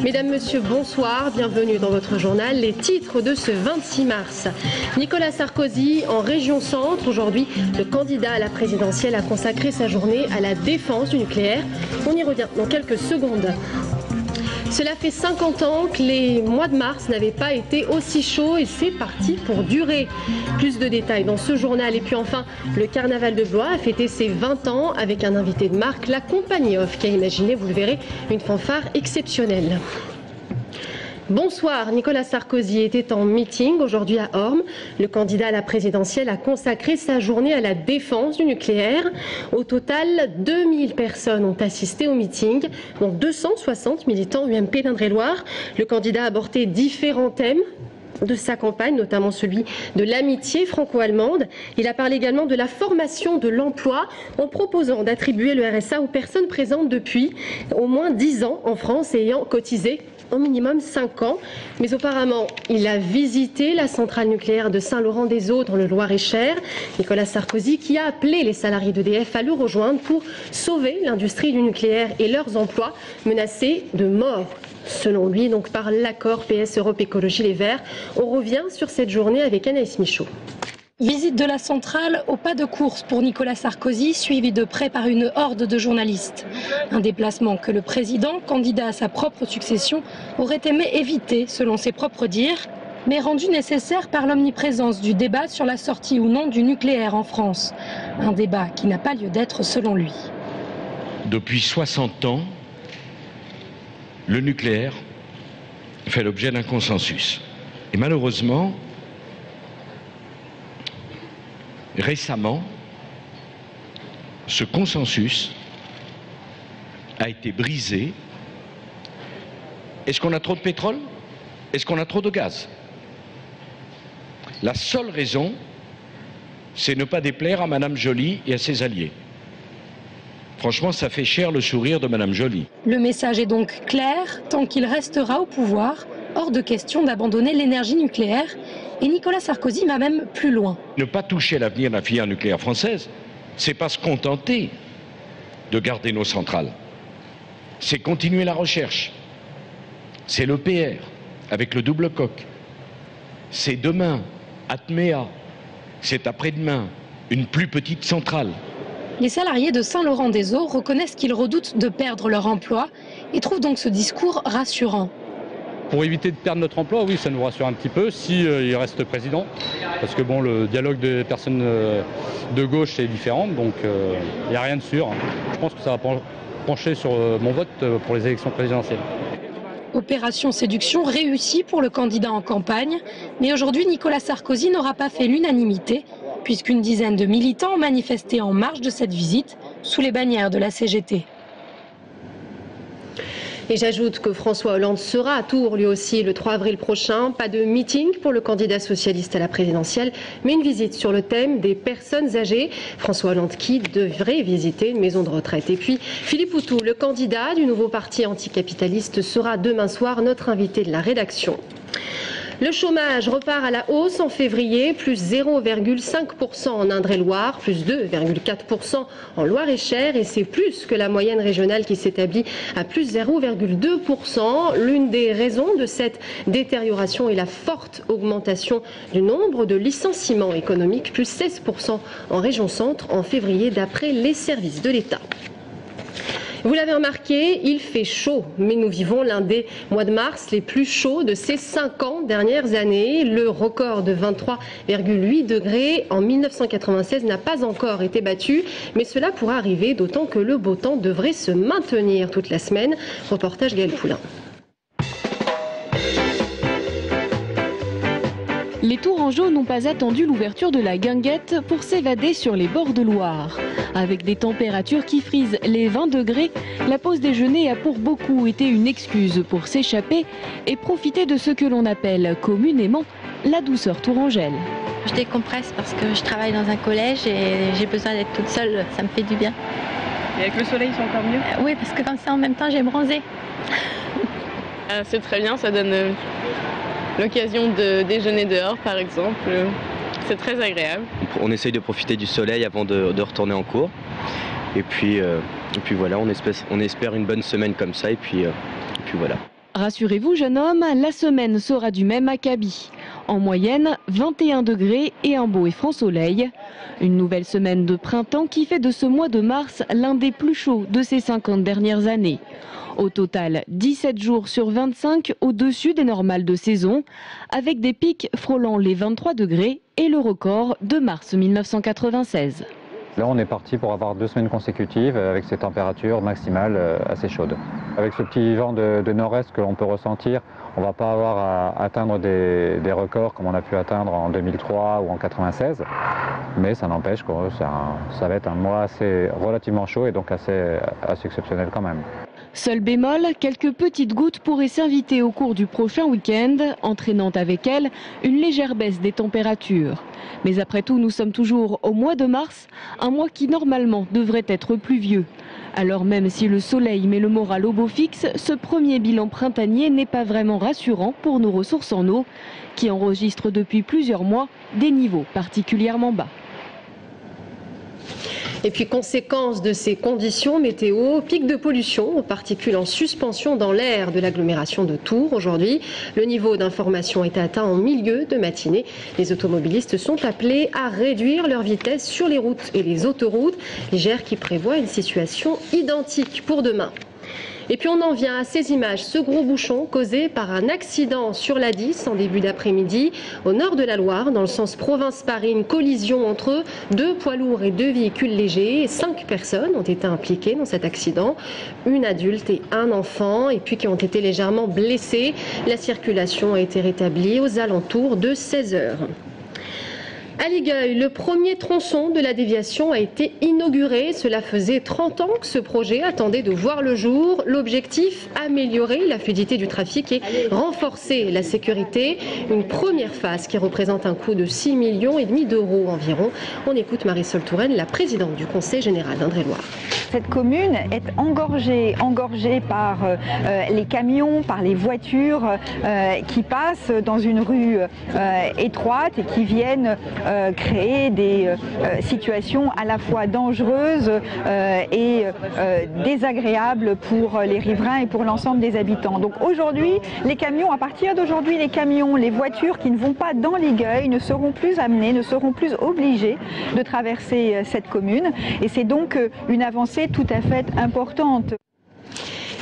Mesdames, Messieurs, bonsoir, bienvenue dans votre journal. Les titres de ce 26 mars. Nicolas Sarkozy en région centre. Aujourd'hui, le candidat à la présidentielle a consacré sa journée à la défense du nucléaire. On y revient dans quelques secondes. Cela fait 50 ans que les mois de mars n'avaient pas été aussi chauds et c'est parti pour durer. Plus de détails dans ce journal. Et puis enfin, le carnaval de Blois a fêté ses 20 ans avec un invité de marque, la compagnie Off, qui a imaginé, vous le verrez, une fanfare exceptionnelle. Bonsoir, Nicolas Sarkozy était en meeting aujourd'hui à Ormes. Le candidat à la présidentielle a consacré sa journée à la défense du nucléaire. Au total, 2000 personnes ont assisté au meeting, dont 260 militants UMP d'Indre-et-Loire. Le candidat a abordé différents thèmes de sa campagne, notamment celui de l'amitié franco-allemande. Il a parlé également de la formation de l'emploi en proposant d'attribuer le RSA aux personnes présentes depuis au moins 10 ans en France et ayant cotisé au minimum 5 ans. Mais auparavant, il a visité la centrale nucléaire de Saint-Laurent-des-Eaux dans le Loir-et-Cher. Nicolas Sarkozy qui a appelé les salariés d'EDF à le rejoindre pour sauver l'industrie du nucléaire et leurs emplois menacés de mort. Selon lui, donc par l'accord PS Europe Écologie Les Verts. On revient sur cette journée avec Anaïs Michaud. Visite de la centrale au pas de course pour Nicolas Sarkozy, suivi de près par une horde de journalistes. Un déplacement que le président, candidat à sa propre succession, aurait aimé éviter, selon ses propres dires, mais rendu nécessaire par l'omniprésence du débat sur la sortie ou non du nucléaire en France. Un débat qui n'a pas lieu d'être selon lui. Depuis 60 ans, le nucléaire fait l'objet d'un consensus. Et malheureusement, récemment, ce consensus a été brisé. Est-ce qu'on a trop de pétrole? Est-ce qu'on a trop de gaz? La seule raison, c'est ne pas déplaire à Madame Joly et à ses alliés. Franchement, ça fait cher le sourire de Madame Joly. Le message est donc clair, tant qu'il restera au pouvoir, hors de question d'abandonner l'énergie nucléaire. Et Nicolas Sarkozy va même plus loin. Ne pas toucher l'avenir de la filière nucléaire française, c'est pas se contenter de garder nos centrales. C'est continuer la recherche. C'est l'EPR avec le double coque. C'est demain, Atmea. C'est après-demain, une plus petite centrale. Les salariés de Saint-Laurent-des-Eaux reconnaissent qu'ils redoutent de perdre leur emploi et trouvent donc ce discours rassurant. Pour éviter de perdre notre emploi, oui, ça nous rassure un petit peu si il reste président. Parce que bon, le dialogue des personnes de gauche est différent, donc il n'y a rien de sûr. Je pense que ça va pencher sur mon vote pour les élections présidentielles. Opération séduction réussie pour le candidat en campagne. Mais aujourd'hui, Nicolas Sarkozy n'aura pas fait l'unanimité, puisqu'une dizaine de militants ont manifesté en marge de cette visite, sous les bannières de la CGT. Et j'ajoute que François Hollande sera à Tours lui aussi le 3 avril prochain. Pas de meeting pour le candidat socialiste à la présidentielle, mais une visite sur le thème des personnes âgées. François Hollande qui devrait visiter une maison de retraite. Et puis Philippe Poutou, le candidat du nouveau parti anticapitaliste, sera demain soir notre invité de la rédaction. Le chômage repart à la hausse en février, plus 0,5% en Indre-et-Loire, plus 2,4% en Loir-et-Cher et c'est plus que la moyenne régionale qui s'établit à plus 0,2%. L'une des raisons de cette détérioration est la forte augmentation du nombre de licenciements économiques, plus 16% en région centre en février d'après les services de l'État. Vous l'avez remarqué, il fait chaud, mais nous vivons l'un des mois de mars les plus chauds de ces 50 dernières années. Le record de 23,8 degrés en 1996 n'a pas encore été battu, mais cela pourra arriver, d'autant que le beau temps devrait se maintenir toute la semaine. Reportage Gaël Poulain. Les Tourangeaux n'ont pas attendu l'ouverture de la guinguette pour s'évader sur les bords de Loire. Avec des températures qui frisent les 20 degrés, la pause déjeuner a pour beaucoup été une excuse pour s'échapper et profiter de ce que l'on appelle communément la douceur tourangelle. Je décompresse parce que je travaille dans un collège et j'ai besoin d'être toute seule, ça me fait du bien. Et avec le soleil, c'est encore mieux? Oui, parce que comme ça, en même temps, j'ai bronzé. C'est très bien, ça donne l'occasion de déjeuner dehors, par exemple. C'est très agréable. On essaye de profiter du soleil avant de retourner en cours. Et puis voilà, on espère une bonne semaine comme ça et puis voilà. Rassurez-vous, jeune homme, la semaine sera du même acabit. En moyenne, 21 degrés et un beau et franc soleil. Une nouvelle semaine de printemps qui fait de ce mois de mars l'un des plus chauds de ces 50 dernières années. Au total, 17 jours sur 25 au-dessus des normales de saison, avec des pics frôlant les 23 degrés et le record de mars 1996. Là, on est parti pour avoir 2 semaines consécutives avec ces températures maximales assez chaudes. Avec ce petit vent de nord-est que l'on peut ressentir, on ne va pas avoir à atteindre des records comme on a pu atteindre en 2003 ou en 96. Mais ça n'empêche que ça va être un mois relativement chaud et donc assez exceptionnel quand même. Seul bémol, quelques petites gouttes pourraient s'inviter au cours du prochain week-end, entraînant avec elles une légère baisse des températures. Mais après tout, nous sommes toujours au mois de mars, un mois qui normalement devrait être pluvieux. Alors même si le soleil met le moral au beau fixe, ce premier bilan printanier n'est pas vraiment rassurant pour nos ressources en eau, qui enregistrent depuis plusieurs mois des niveaux particulièrement bas. Et puis, conséquence de ces conditions météo, pic de pollution aux particules en suspension dans l'air de l'agglomération de Tours. Aujourd'hui, le niveau d'information est atteint en milieu de matinée. Les automobilistes sont appelés à réduire leur vitesse sur les routes et les autoroutes. L'IGR qui prévoit une situation identique pour demain. Et puis on en vient à ces images, ce gros bouchon causé par un accident sur la 10 en début d'après-midi au nord de la Loire, dans le sens Provence-Paris, une collision entre 2 poids lourds et 2 véhicules légers. 5 personnes ont été impliquées dans cet accident, une adulte et un enfant, et puis qui ont été légèrement blessés. La circulation a été rétablie aux alentours de 16 h. À Ligueuil, le premier tronçon de la déviation a été inauguré. Cela faisait 30 ans que ce projet attendait de voir le jour. L'objectif, améliorer la fluidité du trafic et renforcer la sécurité. Une première phase qui représente un coût de 6,5 millions d'euros environ. On écoute Marisol Touraine, la présidente du Conseil général d'Indre-et-Loire. Cette commune est engorgée par les camions, par les voitures qui passent dans une rue étroite et qui viennent créer des situations à la fois dangereuses et désagréables pour les riverains et pour l'ensemble des habitants. Donc aujourd'hui, à partir d'aujourd'hui, les voitures qui ne vont pas dans Ligueuil ne seront plus amenées, ne seront plus obligées de traverser cette commune. Et c'est donc une avancée tout à fait importante.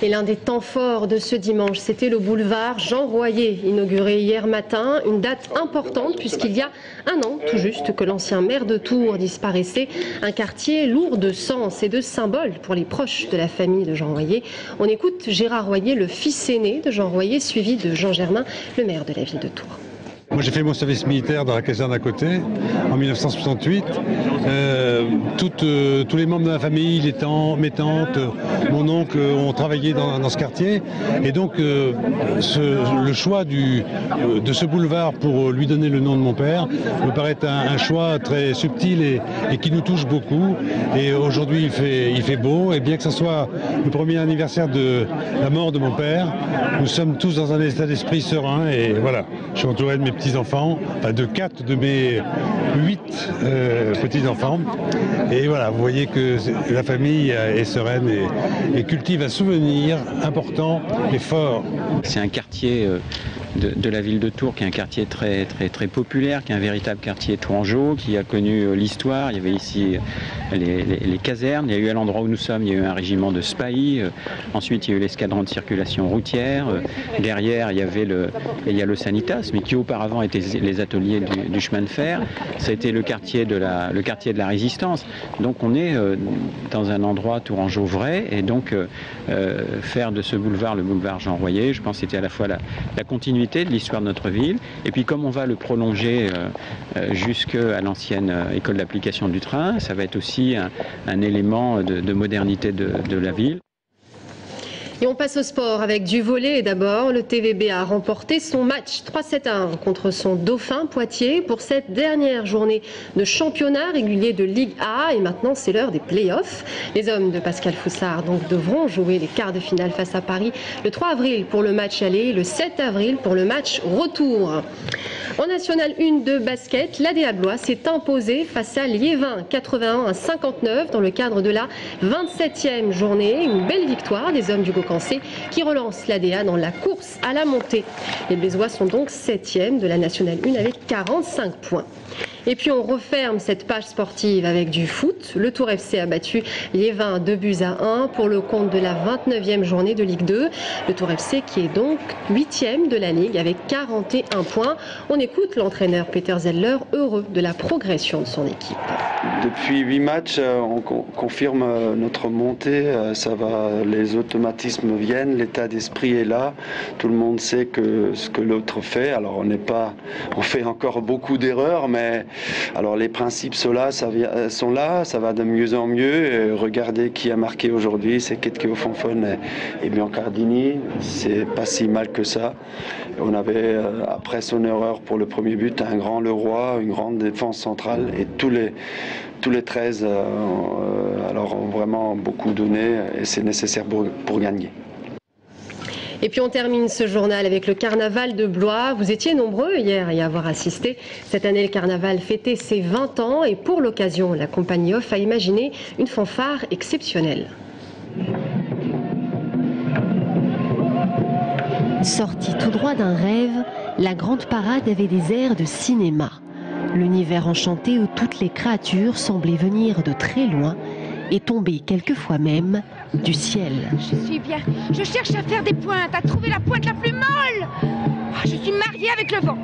Et l'un des temps forts de ce dimanche, c'était le boulevard Jean Royer, inauguré hier matin. Une date importante puisqu'il y a un an tout juste que l'ancien maire de Tours disparaissait. Un quartier lourd de sens et de symboles pour les proches de la famille de Jean Royer. On écoute Gérard Royer, le fils aîné de Jean Royer, suivi de Jean Germain, le maire de la ville de Tours. Moi j'ai fait mon service militaire dans la caserne à côté en 1968. Tous les membres de ma famille, les tantes, mes tantes, mon oncle ont travaillé dans ce quartier. Et donc le choix de ce boulevard pour lui donner le nom de mon père me paraît un choix très subtil et qui nous touche beaucoup. Et aujourd'hui il fait beau. Et bien que ce soit le premier anniversaire de la mort de mon père, nous sommes tous dans un état d'esprit serein. Et voilà, je suis entouré de mes petits-enfants, de 4 de mes 8 petits-enfants. Et voilà, vous voyez que la famille est sereine et cultive un souvenir important et fort. C'est un quartier de la ville de Tours qui est un quartier très populaire, qui est un véritable quartier tourangeau, qui a connu l'histoire. Il y avait ici les casernes, il y a eu à l'endroit où nous sommes, il y a eu un régiment de Spahis, ensuite il y a eu l'escadron de circulation routière, derrière il y a le Sanitas, mais qui auparavant étaient les ateliers du chemin de fer. Ça a été le quartier de la résistance. Donc on est dans un endroit tourangeau vrai, et donc faire de ce boulevard le boulevard Jean Royer, je pense que c'était à la fois la continuité de l'histoire de notre ville, et puis comme on va le prolonger jusqu'à l'ancienne école d'application du train, ça va être aussi un élément de modernité de la ville. Et on passe au sport avec du volley. D'abord, le TVB a remporté son match 3-7-1 contre son dauphin Poitiers pour cette dernière journée de championnat régulier de Ligue A. Et maintenant, c'est l'heure des playoffs. Les hommes de Pascal Foussard donc devront jouer les quarts de finale face à Paris le 3 avril pour le match aller et le 7 avril pour le match retour. En National 1 de basket, l'ADA Blois s'est imposé face à Liévin 81-59 dans le cadre de la 27e journée. Une belle victoire des hommes d'Hugo Cancé qui relance l'ADA dans la course à la montée. Les Blésois sont donc 7e de la National 1 avec 45 points. Et puis on referme cette page sportive avec du foot. Le Tour FC a battu Liévin 2-1 pour le compte de la 29e journée de Ligue 2. Le Tour FC qui est donc 8e de la Ligue avec 41 points. On écoute l'entraîneur Peter Zeller, heureux de la progression de son équipe. Depuis 8 matchs, on confirme notre montée. Ça va, les automatismes viennent, l'état d'esprit est là. Tout le monde sait ce que l'autre fait. Alors on fait encore beaucoup d'erreurs, mais alors les principes sont là, ça va de mieux en mieux. Regardez qui a marqué aujourd'hui, c'est Ketke Fonfon et Biancardini. C'est pas si mal que ça. On avait, après son erreur pour le premier but, un grand Leroy, une grande défense centrale et tous les 13 alors ont vraiment beaucoup donné et c'est nécessaire pour gagner. Et puis on termine ce journal avec le carnaval de Blois. Vous étiez nombreux hier à y avoir assisté. Cette année, le carnaval fêtait ses 20 ans et pour l'occasion, la compagnie Off a imaginé une fanfare exceptionnelle. Sortie tout droit d'un rêve, la grande parade avait des airs de cinéma. L'univers enchanté où toutes les créatures semblaient venir de très loin et tomber quelquefois même du ciel. Je suis bien. Je cherche à faire des pointes, à trouver la pointe la plus molle. Je suis mariée avec le vent.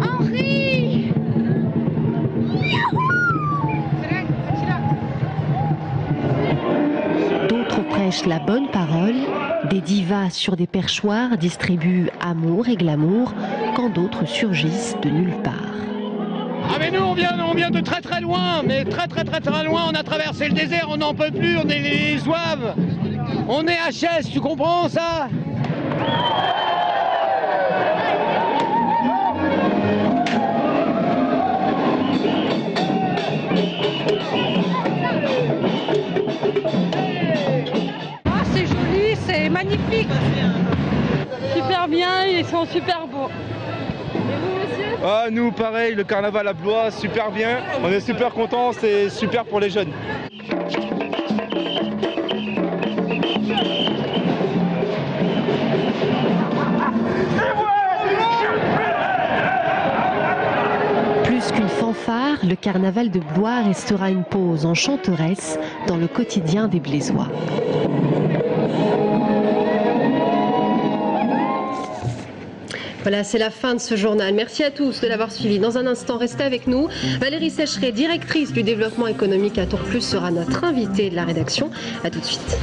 Henri! D'autres prêchent la bonne parole. Des divas sur des perchoirs distribuent amour et glamour, quand d'autres surgissent de nulle part. Ah mais nous on vient de très très loin, mais très loin, on a traversé le désert, on n'en peut plus, on est les zouaves, on est HS, tu comprends ça? Ah c'est joli, c'est magnifique. Super bien, ils sont super beaux. Ah, nous pareil, le carnaval à Blois, super bien, on est super contents, c'est super pour les jeunes. Plus qu'une fanfare, le carnaval de Blois restera une pause enchanteresse dans le quotidien des Blésois. Voilà, c'est la fin de ce journal. Merci à tous de l'avoir suivi. Dans un instant, restez avec nous. Valérie Sécheret, directrice du développement économique à Tour Plus, sera notre invitée de la rédaction. A tout de suite.